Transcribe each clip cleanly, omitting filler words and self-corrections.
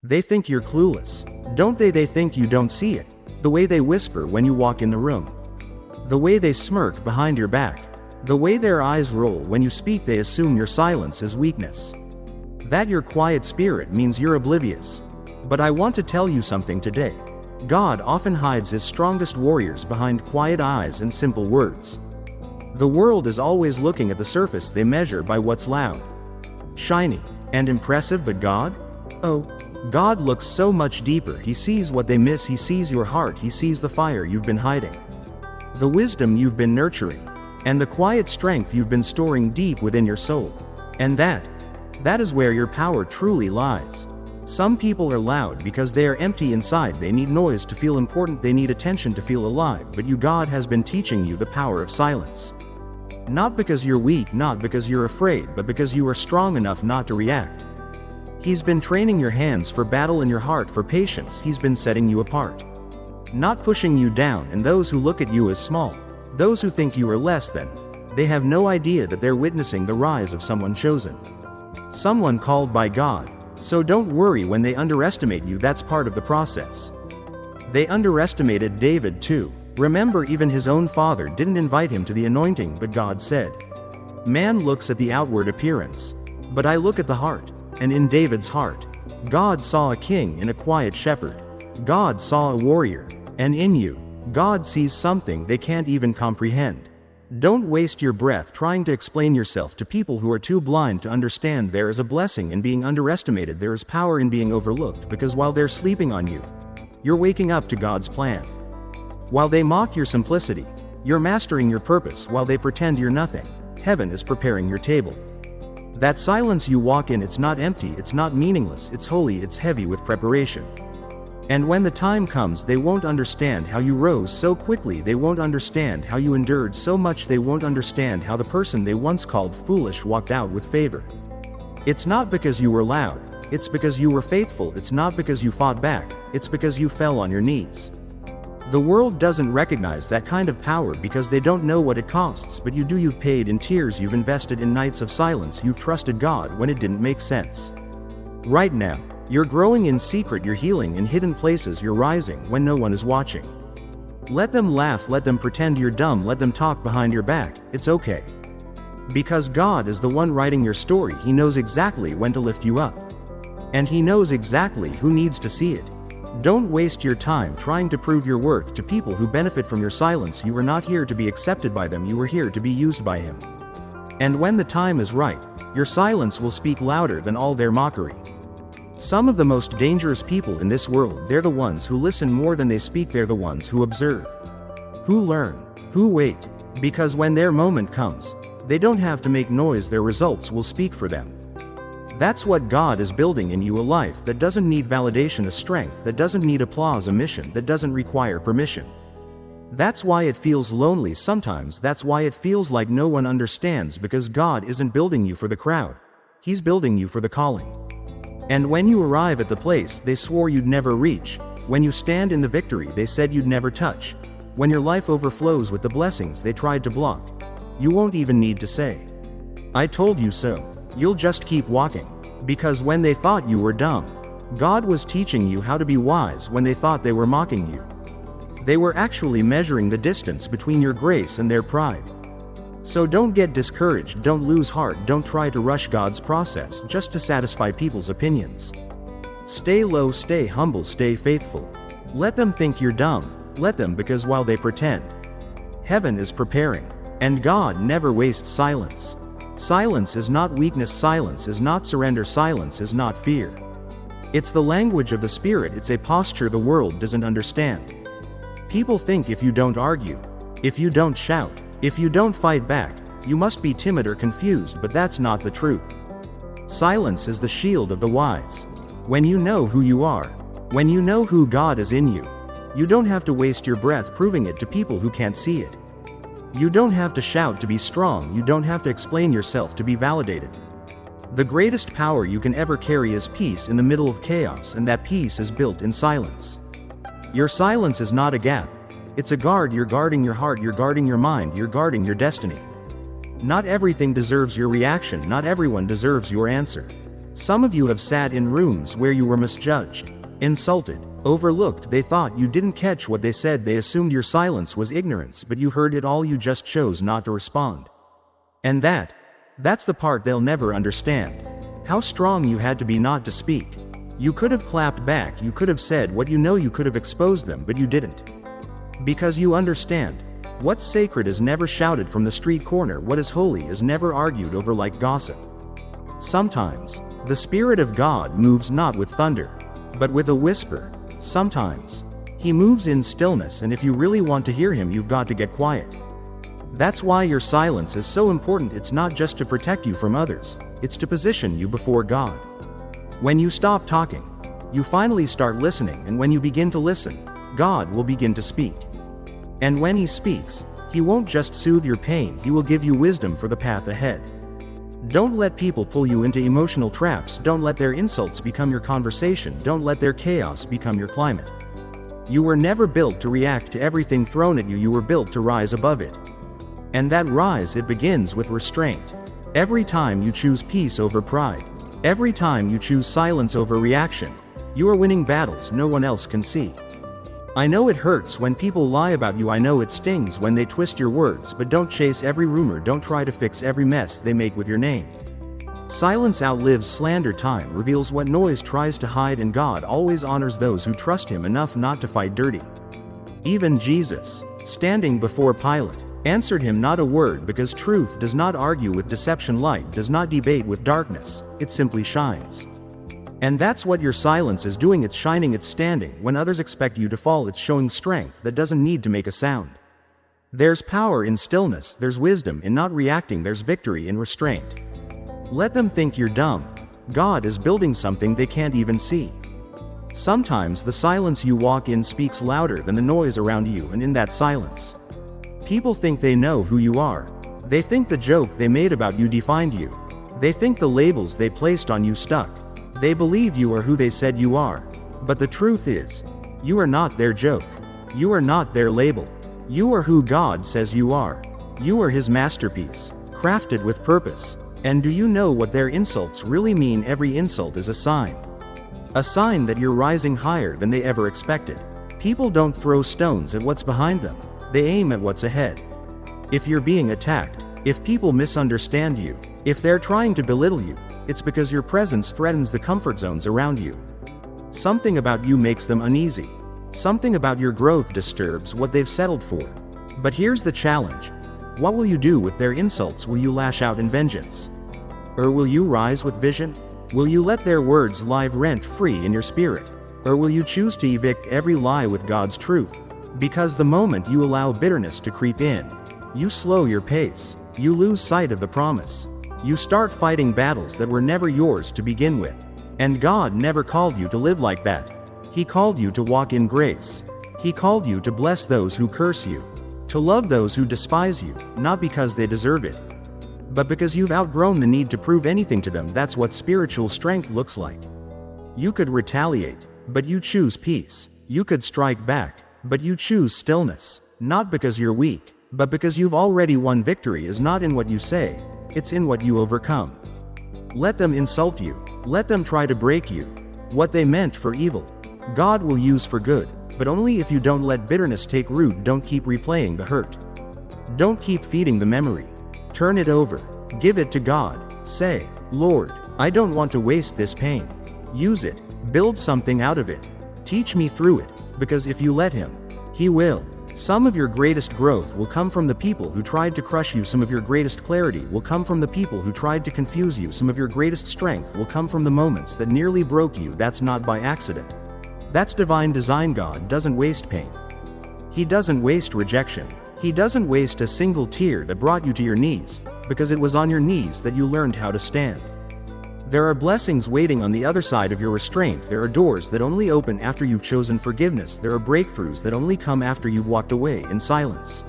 They think you're clueless. Don't they? They think you don't see it. The way they whisper when you walk in the room. The way they smirk behind your back. The way their eyes roll when you speak. They assume your silence is weakness. That your quiet spirit means you're oblivious. But I want to tell you something today. God often hides his strongest warriors behind quiet eyes and simple words. The world is always looking at the surface. They measure by what's loud, shiny, and impressive, but God? Oh, God looks so much deeper. He sees what they miss. He sees your heart. He sees the fire you've been hiding, the wisdom you've been nurturing, and the quiet strength you've been storing deep within your soul. And that is where your power truly lies. Some people are loud because they are empty inside. They need noise to feel important. They need attention to feel alive. But you, God has been teaching you the power of silence. Not because you're weak, not because you're afraid, but because you are strong enough not to react. He's been training your hands for battle and your heart for patience. He's been setting you apart, not pushing you down. And those who look at you as small, those who think you are less than, they have no idea that they're witnessing the rise of someone chosen, someone called by God. So don't worry when they underestimate you. That's part of the process. They underestimated David too. Remember, even his own father didn't invite him to the anointing, but God said, "Man looks at the outward appearance, but I look at the heart." And in David's heart, God saw a king and a quiet shepherd. God saw a warrior. And in you, God sees something they can't even comprehend. Don't waste your breath trying to explain yourself to people who are too blind to understand. There is a blessing in being underestimated. There is power in being overlooked, because while they're sleeping on you, you're waking up to God's plan. While they mock your simplicity, you're mastering your purpose. While they pretend you're nothing, heaven is preparing your table. That silence you walk in, it's not empty, it's not meaningless, it's holy, it's heavy with preparation. And when the time comes, they won't understand how you rose so quickly. They won't understand how you endured so much. They won't understand how the person they once called foolish walked out with favor. It's not because you were loud, it's because you were faithful. It's not because you fought back, it's because you fell on your knees. The world doesn't recognize that kind of power because they don't know what it costs, but you do. You've paid in tears, you've invested in nights of silence, you've trusted God when it didn't make sense. Right now, you're growing in secret, you're healing in hidden places, you're rising when no one is watching. Let them laugh, let them pretend you're dumb, let them talk behind your back, it's okay. Because God is the one writing your story. He knows exactly when to lift you up. And He knows exactly who needs to see it. Don't waste your time trying to prove your worth to people who benefit from your silence. You were not here to be accepted by them, you were here to be used by Him. And when the time is right, your silence will speak louder than all their mockery. Some of the most dangerous people in this world, they're the ones who listen more than they speak. They're the ones who observe, who learn, who wait. Because when their moment comes, they don't have to make noise, their results will speak for them. That's what God is building in you, a life that doesn't need validation, a strength that doesn't need applause, a mission that doesn't require permission. That's why it feels lonely sometimes, that's why it feels like no one understands, because God isn't building you for the crowd, He's building you for the calling. And when you arrive at the place they swore you'd never reach, when you stand in the victory they said you'd never touch, when your life overflows with the blessings they tried to block, you won't even need to say, "I told you so." You'll just keep walking. Because when they thought you were dumb, God was teaching you how to be wise. When they thought they were mocking you, they were actually measuring the distance between your grace and their pride. So don't get discouraged, don't lose heart, don't try to rush God's process just to satisfy people's opinions. Stay low, stay humble, stay faithful. Let them think you're dumb, let them, because while they pretend, heaven is preparing. And God never wastes silence. Silence is not weakness, silence is not surrender, silence is not fear. It's the language of the Spirit, it's a posture the world doesn't understand. People think if you don't argue, if you don't shout, if you don't fight back, you must be timid or confused, but that's not the truth. Silence is the shield of the wise. When you know who you are, when you know who God is in you, you don't have to waste your breath proving it to people who can't see it. You don't have to shout to be strong, you don't have to explain yourself to be validated. The greatest power you can ever carry is peace in the middle of chaos, and that peace is built in silence. Your silence is not a gap, it's a guard. You're guarding your heart, you're guarding your mind, you're guarding your destiny. Not everything deserves your reaction, not everyone deserves your answer. Some of you have sat in rooms where you were misjudged, insulted, overlooked. They thought you didn't catch what they said. They assumed your silence was ignorance, but you heard it all. You just chose not to respond. And that's the part they'll never understand. How strong you had to be not to speak. You could have clapped back, you could have said what you know, you could have exposed them, but you didn't. Because you understand. What's sacred is never shouted from the street corner. What is holy is never argued over like gossip. Sometimes, the Spirit of God moves not with thunder, but with a whisper. Sometimes, He moves in stillness, and if you really want to hear Him, you've got to get quiet. That's why your silence is so important. It's not just to protect you from others, it's to position you before God. When you stop talking, you finally start listening, and when you begin to listen, God will begin to speak. And when He speaks, He won't just soothe your pain, He will give you wisdom for the path ahead. Don't let people pull you into emotional traps. Don't let their insults become your conversation. Don't let their chaos become your climate. You were never built to react to everything thrown at you. You were built to rise above it. And that rise, it begins with restraint. Every time you choose peace over pride, every time you choose silence over reaction, you are winning battles no one else can see. I know it hurts when people lie about you. I know it stings when they twist your words, but don't chase every rumor. Don't try to fix every mess they make with your name. Silence outlives slander. Time reveals what noise tries to hide, and God always honors those who trust Him enough not to fight dirty. Even Jesus, standing before Pilate, answered him not a word, because truth does not argue with deception. Light does not debate with darkness, it simply shines. And that's what your silence is doing. It's shining, it's standing. When others expect you to fall, it's showing strength that doesn't need to make a sound. There's power in stillness, there's wisdom in not reacting, there's victory in restraint. Let them think you're dumb. God is building something they can't even see. Sometimes the silence you walk in speaks louder than the noise around you, and in that silence, people think they know who you are. They think the joke they made about you defined you. They think the labels they placed on you stuck. They believe you are who they said you are. But the truth is, you are not their joke. You are not their label. You are who God says you are. You are His masterpiece, crafted with purpose. And do you know what their insults really mean? Every insult is a sign. A sign that you're rising higher than they ever expected. People don't throw stones at what's behind them. They aim at what's ahead. If you're being attacked, if people misunderstand you, if they're trying to belittle you, it's because your presence threatens the comfort zones around you. Something about you makes them uneasy. Something about your growth disturbs what they've settled for. But here's the challenge. What will you do with their insults? Will you lash out in vengeance? Or will you rise with vision? Will you let their words live rent-free in your spirit? Or will you choose to evict every lie with God's truth? Because the moment you allow bitterness to creep in, you slow your pace. You lose sight of the promise. You start fighting battles that were never yours to begin with. And God never called you to live like that. He called you to walk in grace. He called you to bless those who curse you, to love those who despise you, not because they deserve it, but because you've outgrown the need to prove anything to them. That's what spiritual strength looks like. You could retaliate, but you choose peace. You could strike back, but you choose stillness. Not because you're weak, but because you've already won. Victory is not in what you say, it's in what you overcome. Let them insult you. Let them try to break you. What they meant for evil, God will use for good, but only if you don't let bitterness take root. Don't keep replaying the hurt. Don't keep feeding the memory. Turn it over. Give it to God. Say, Lord, I don't want to waste this pain. Use it. Build something out of it. Teach me through it, because if you let Him, He will. Some of your greatest growth will come from the people who tried to crush you. Some of your greatest clarity will come from the people who tried to confuse you. Some of your greatest strength will come from the moments that nearly broke you. That's not by accident. That's divine design. God doesn't waste pain. He doesn't waste rejection. He doesn't waste a single tear that brought you to your knees, because it was on your knees that you learned how to stand. There are blessings waiting on the other side of your restraint. There are doors that only open after you've chosen forgiveness. There are breakthroughs that only come after you've walked away in silence,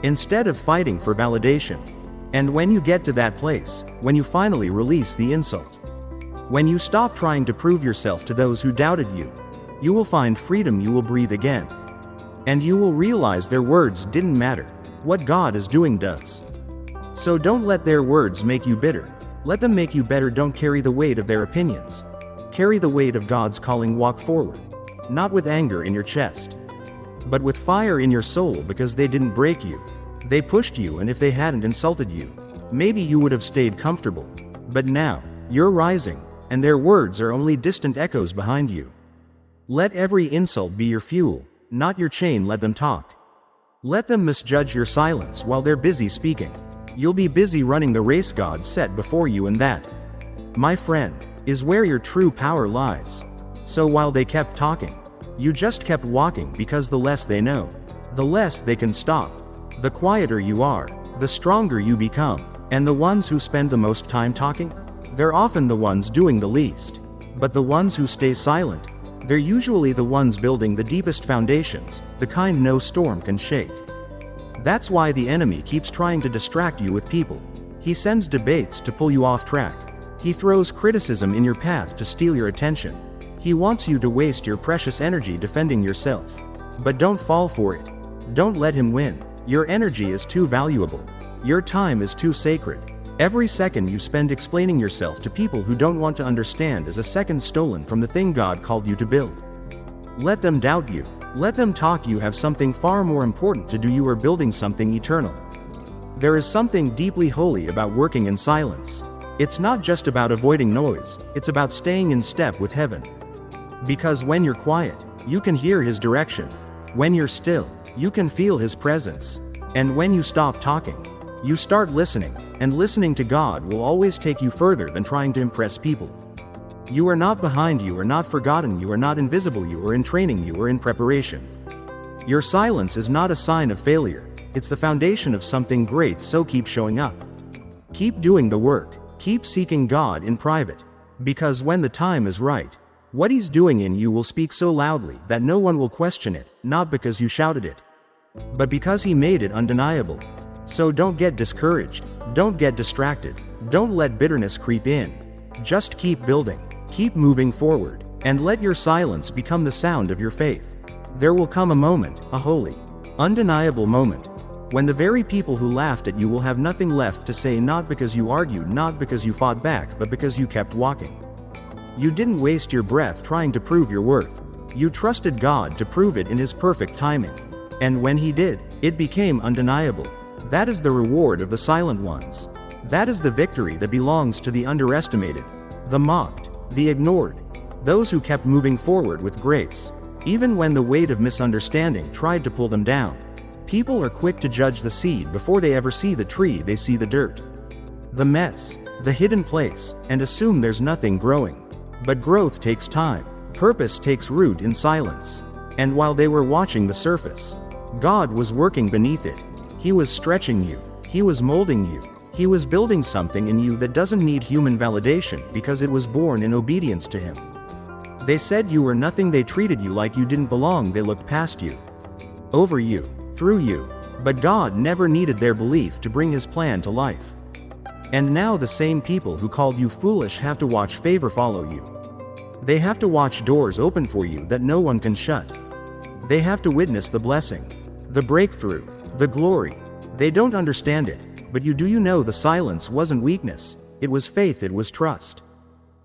instead of fighting for validation. And when you get to that place, when you finally release the insult, when you stop trying to prove yourself to those who doubted you, you will find freedom. You will breathe again. And you will realize their words didn't matter. What God is doing does. So don't let their words make you bitter. Let them make you better. Don't carry the weight of their opinions. Carry the weight of God's calling. Walk forward. Not with anger in your chest, but with fire in your soul, because they didn't break you. They pushed you, and if they hadn't insulted you, maybe you would have stayed comfortable. But now, you're rising, and their words are only distant echoes behind you. Let every insult be your fuel, not your chain. Let them talk. Let them misjudge your silence while they're busy speaking. You'll be busy running the race God set before you, and that, my friend, is where your true power lies. So while they kept talking, you just kept walking, because the less they know, the less they can stop. The quieter you are, the stronger you become. And the ones who spend the most time talking, they're often the ones doing the least. But the ones who stay silent, they're usually the ones building the deepest foundations, the kind no storm can shake. That's why the enemy keeps trying to distract you with people. He sends debates to pull you off track. He throws criticism in your path to steal your attention. He wants you to waste your precious energy defending yourself. But don't fall for it. Don't let him win. Your energy is too valuable. Your time is too sacred. Every second you spend explaining yourself to people who don't want to understand is a second stolen from the thing God called you to build. Let them doubt you. Let them talk. You have something far more important to do. You are building something eternal. There is something deeply holy about working in silence. It's not just about avoiding noise, it's about staying in step with heaven. Because when you're quiet, you can hear his direction. When you're still, you can feel his presence. And when you stop talking, you start listening, and listening to God will always take you further than trying to impress people. You are not behind, you are not forgotten, you are not invisible, you are in training, you are in preparation. Your silence is not a sign of failure, it's the foundation of something great, so keep showing up. Keep doing the work, keep seeking God in private. Because when the time is right, what he's doing in you will speak so loudly that no one will question it, not because you shouted it, but because he made it undeniable. So don't get discouraged, don't get distracted, don't let bitterness creep in. Just keep building, keep moving forward, and let your silence become the sound of your faith. There will come a moment, a holy, undeniable moment, when the very people who laughed at you will have nothing left to say, not because you argued, not because you fought back, but because you kept walking. You didn't waste your breath trying to prove your worth. You trusted God to prove it in his perfect timing. And when he did, it became undeniable. That is the reward of the silent ones. That is the victory that belongs to the underestimated, the mocked, the ignored, those who kept moving forward with grace, even when the weight of misunderstanding tried to pull them down. People are quick to judge the seed before they ever see the tree. They see the dirt, the mess, the hidden place, and assume there's nothing growing. But growth takes time. Purpose takes root in silence. And while they were watching the surface, God was working beneath it. He was stretching you. He was molding you. He was building something in you that doesn't need human validation because it was born in obedience to him. They said you were nothing. They treated you like you didn't belong. They looked past you, over you, through you. But God never needed their belief to bring his plan to life. And now the same people who called you foolish have to watch favor follow you. They have to watch doors open for you that no one can shut. They have to witness the blessing, the breakthrough, the glory. They don't understand it, but you do. You know the silence wasn't weakness, it was faith, it was trust.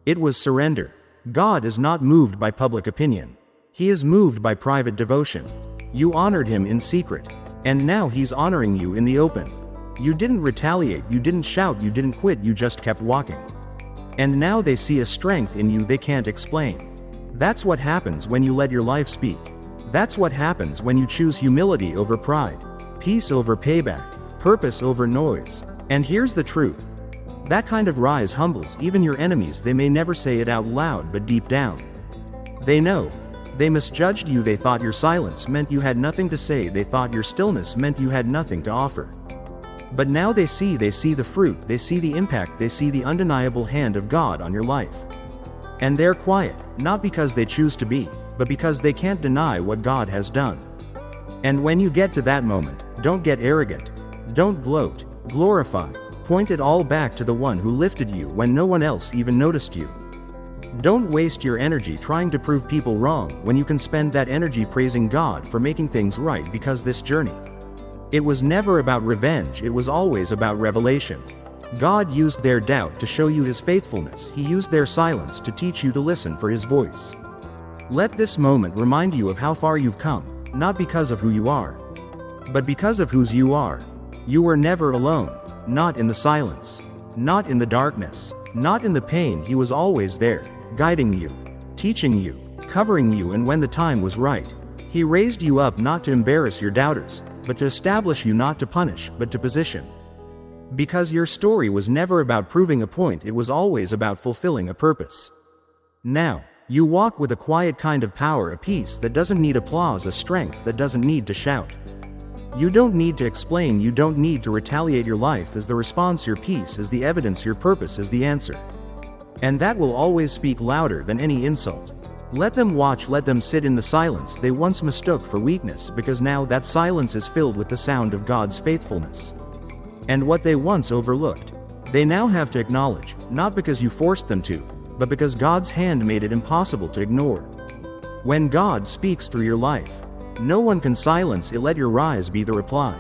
It was surrender. God is not moved by public opinion. He is moved by private devotion. You honored him in secret, and now he's honoring you in the open. You didn't retaliate, you didn't shout, you didn't quit, you just kept walking. And now they see a strength in you they can't explain. That's what happens when you let your life speak. That's what happens when you choose humility over pride, peace over payback, purpose over noise. And here's the truth. That kind of rise humbles even your enemies. They may never say it out loud, but deep down, they know. They misjudged you. They thought your silence meant you had nothing to say. They thought your stillness meant you had nothing to offer. But now they see the fruit, they see the impact, they see the undeniable hand of God on your life. And they're quiet, not because they choose to be, but because they can't deny what God has done. And when you get to that moment, don't get arrogant. Don't gloat, glorify, point it all back to the one who lifted you when no one else even noticed you. Don't waste your energy trying to prove people wrong when you can spend that energy praising God for making things right, because this journey, it was never about revenge, it was always about revelation. God used their doubt to show you his faithfulness. He used their silence to teach you to listen for his voice. Let this moment remind you of how far you've come, not because of who you are, but because of whose you are. You were never alone, not in the silence, not in the darkness, not in the pain. He was always there, guiding you, teaching you, covering you, and when the time was right, he raised you up not to embarrass your doubters, but to establish you, not to punish, but to position. Because your story was never about proving a point, it was always about fulfilling a purpose. Now, you walk with a quiet kind of power, a peace that doesn't need applause, a strength that doesn't need to shout. You don't need to explain, you don't need to retaliate. Your life is the response, your peace is the evidence, your purpose is the answer. And that will always speak louder than any insult. Let them watch, let them sit in the silence they once mistook for weakness, because now that silence is filled with the sound of God's faithfulness. And what they once overlooked, they now have to acknowledge, not because you forced them to, but because God's hand made it impossible to ignore. When God speaks through your life, no one can silence it. Let your rise be the reply.